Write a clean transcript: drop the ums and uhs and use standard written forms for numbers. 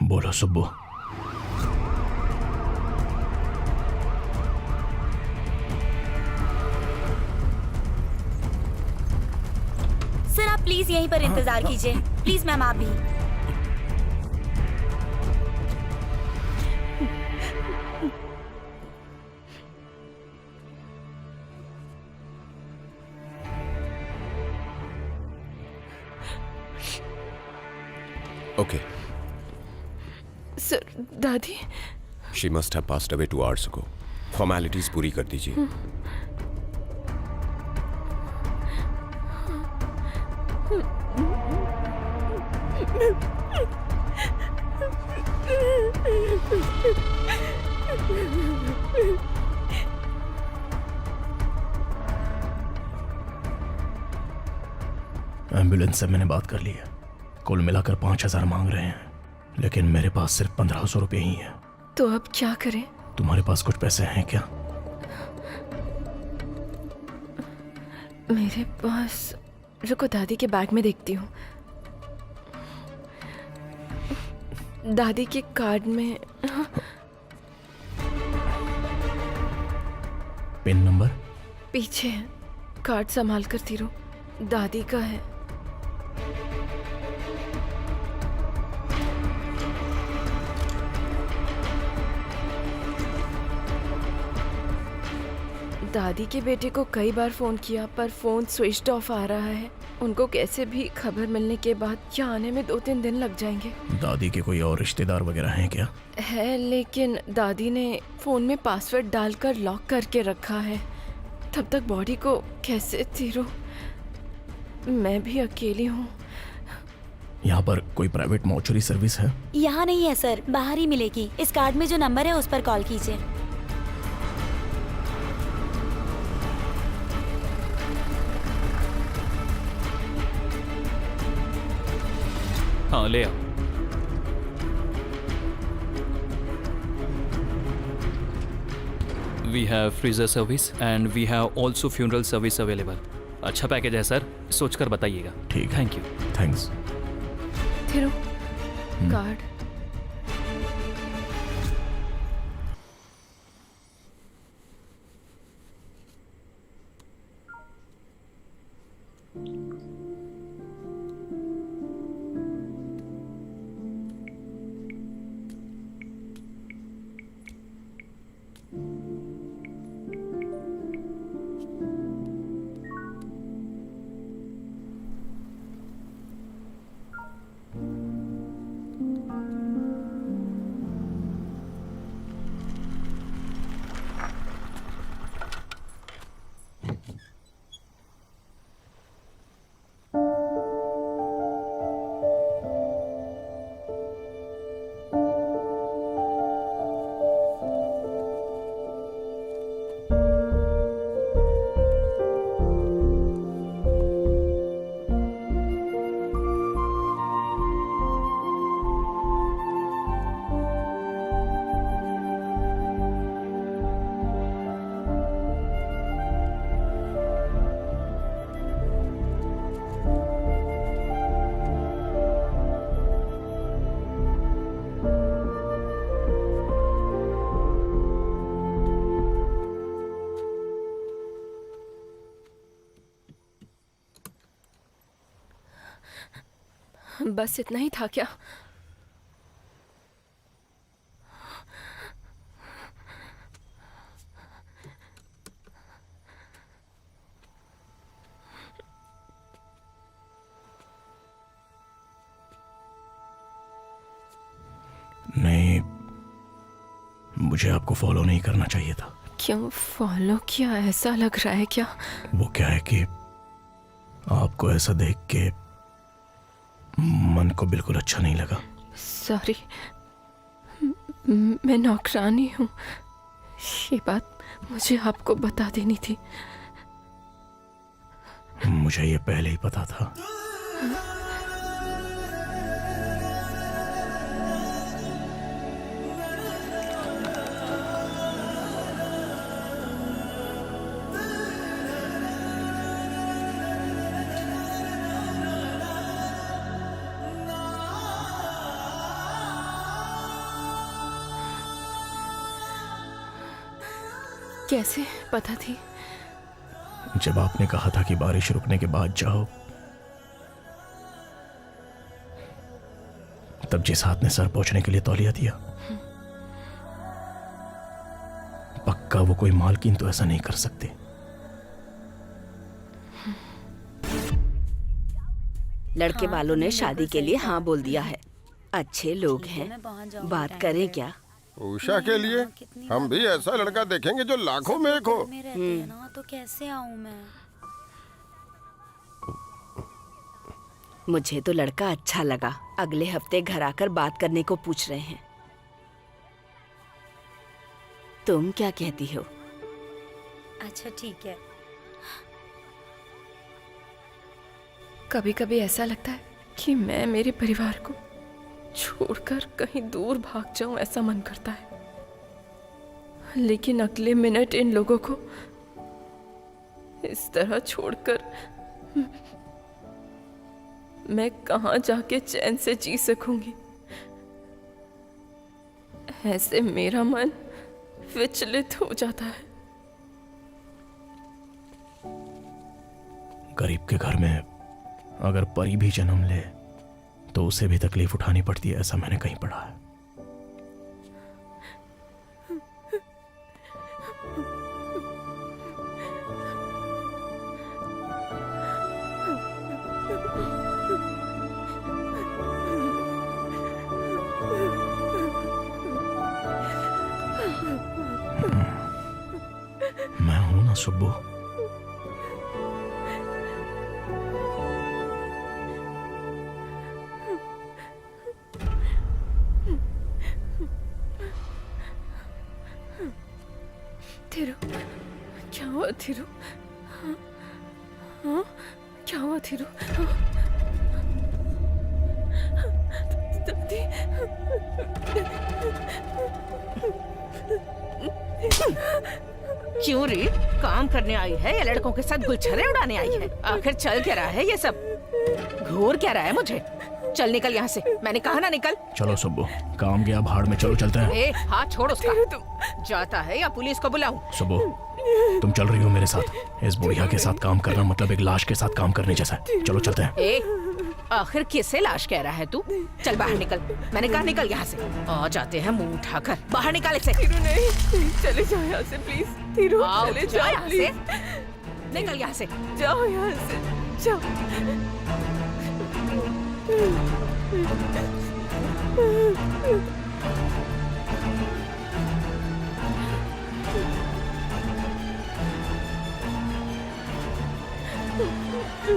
बोलो सुब्बू। सर आप प्लीज यहीं पर इंतजार कीजिए। प्लीज मैम आप भी। Okay. सर दादी She must have passed away 2 hours ago. Formalities पूरी कर दीजिए। एम्बुलेंस से मैंने बात कर ली है। कुल मिलाकर 5,000 मांग रहे हैं, लेकिन मेरे पास सिर्फ 1,500 रुपये ही है। तो अब क्या करें? तुम्हारे पास कुछ पैसे हैं क्या? मेरे पास, रुको दादी के बैग में देखती हूँ। दादी के कार्ड में पिन नंबर? पीछे है। कार्ड संभाल कर तीरो, दादी का है। दादी के बेटे को कई बार फोन किया पर फोन स्विच्ड ऑफ आ रहा है। उनको कैसे भी खबर मिलने के बाद यहाँ आने में 2-3 दिन लग जाएंगे। दादी के कोई और रिश्तेदार वगैरह हैं क्या? है, लेकिन दादी ने फोन में पासवर्ड डालकर लॉक करके रखा है। तब तक बॉडी को कैसे तीरो? मैं भी अकेली हूँ। यहाँ पर कोई प्राइवेट मॉर्चरी सर्विस है? यहाँ नहीं है सर, बाहर ही मिलेगी। इस कार्ड में जो नंबर है उस पर कॉल कीजिए। हाँ ले आओ। We have freezer service and we have also funeral service available. अच्छा पैकेज है सर, सोचकर बताइएगा। ठीक है। Thank you. थैंक्स। तीरो कार्ड। बस इतना ही था क्या? नहीं, मुझे आपको फॉलो नहीं करना चाहिए था। क्यों फॉलो किया? ऐसा लग रहा है क्या? वो क्या है कि आपको ऐसा देख के मन को बिल्कुल अच्छा नहीं लगा। सॉरी, मैं नौकरानी हूँ। ये बात मुझे आपको बता देनी थी। मुझे ये पहले ही पता था। कैसे पता थी? जब आपने कहा था कि बारिश रुकने के बाद जाओ, तब जिस हाथ ने सर पोंछने के लिए तौलिया दिया, पक्का वो कोई मालकिन तो ऐसा नहीं कर सकती। लड़के वालों ने शादी के लिए हाँ बोल दिया है। अच्छे लोग हैं, बात करें क्या? उषा के लिए हम भी ऐसा लड़का देखेंगे जो लाखों में एक हो। में रहते हैं ना, तो कैसे आऊं मैं? मुझे तो लड़का अच्छा लगा। अगले हफ्ते घर आकर बात करने को पूछ रहे हैं। तुम क्या कहती हो? अच्छा ठीक है। कभी कभी ऐसा लगता है कि मैं मेरे परिवार को छोड़कर कहीं दूर भाग जाऊं, ऐसा मन करता है। लेकिन अगले मिनट इन लोगों को इस तरह छोड़कर मैं कहां जाके चैन से जी सकूंगी? ऐसे मेरा मन विचलित हो जाता है। गरीब के घर में अगर परी भी जन्म ले तो उसे भी तकलीफ उठानी पड़ती है, ऐसा मैंने कहीं पढ़ा है। मैं हूं ना सुब्बू। थिरू, क्या हुआ थिरू? हाँ? हाँ? क्या हुआ थिरू? हाँ? दादी, क्यों रे? काम करने आई है या लड़कों के साथ गुलछर्रे उड़ाने आई है? आखिर चल क्या रहा है ये सब? घूर क्या रहा है मुझे? चल निकल यहाँ से, मैंने कहा ना निकल। चलो सुब्बू, काम गया भाड़ में, चलो चलते हैं। ए हाथ छोड़ उसका। जाता है या पुलिस को बुलाऊं? सुब्बू, तुम चल रही हो मेरे साथ। इस बुढ़िया के साथ काम करना मतलब एक लाश के साथ काम करने जैसा है। चलो चलते हैं। ए आखिर किसे लाश कह रहा है तू? चल बाहर निकल, मैंने कहा निकल यहाँ से। आ जाते हैं मुंह उठाकर। बाहर निकाल इसे। थिरू नहीं, चले जाओ यहाँ से प्लीज। थिरू आओ, चले जा जाओ यहाँ से। प्लीज। निकल यहाँ से। जाओ यहाँ से, जाओ।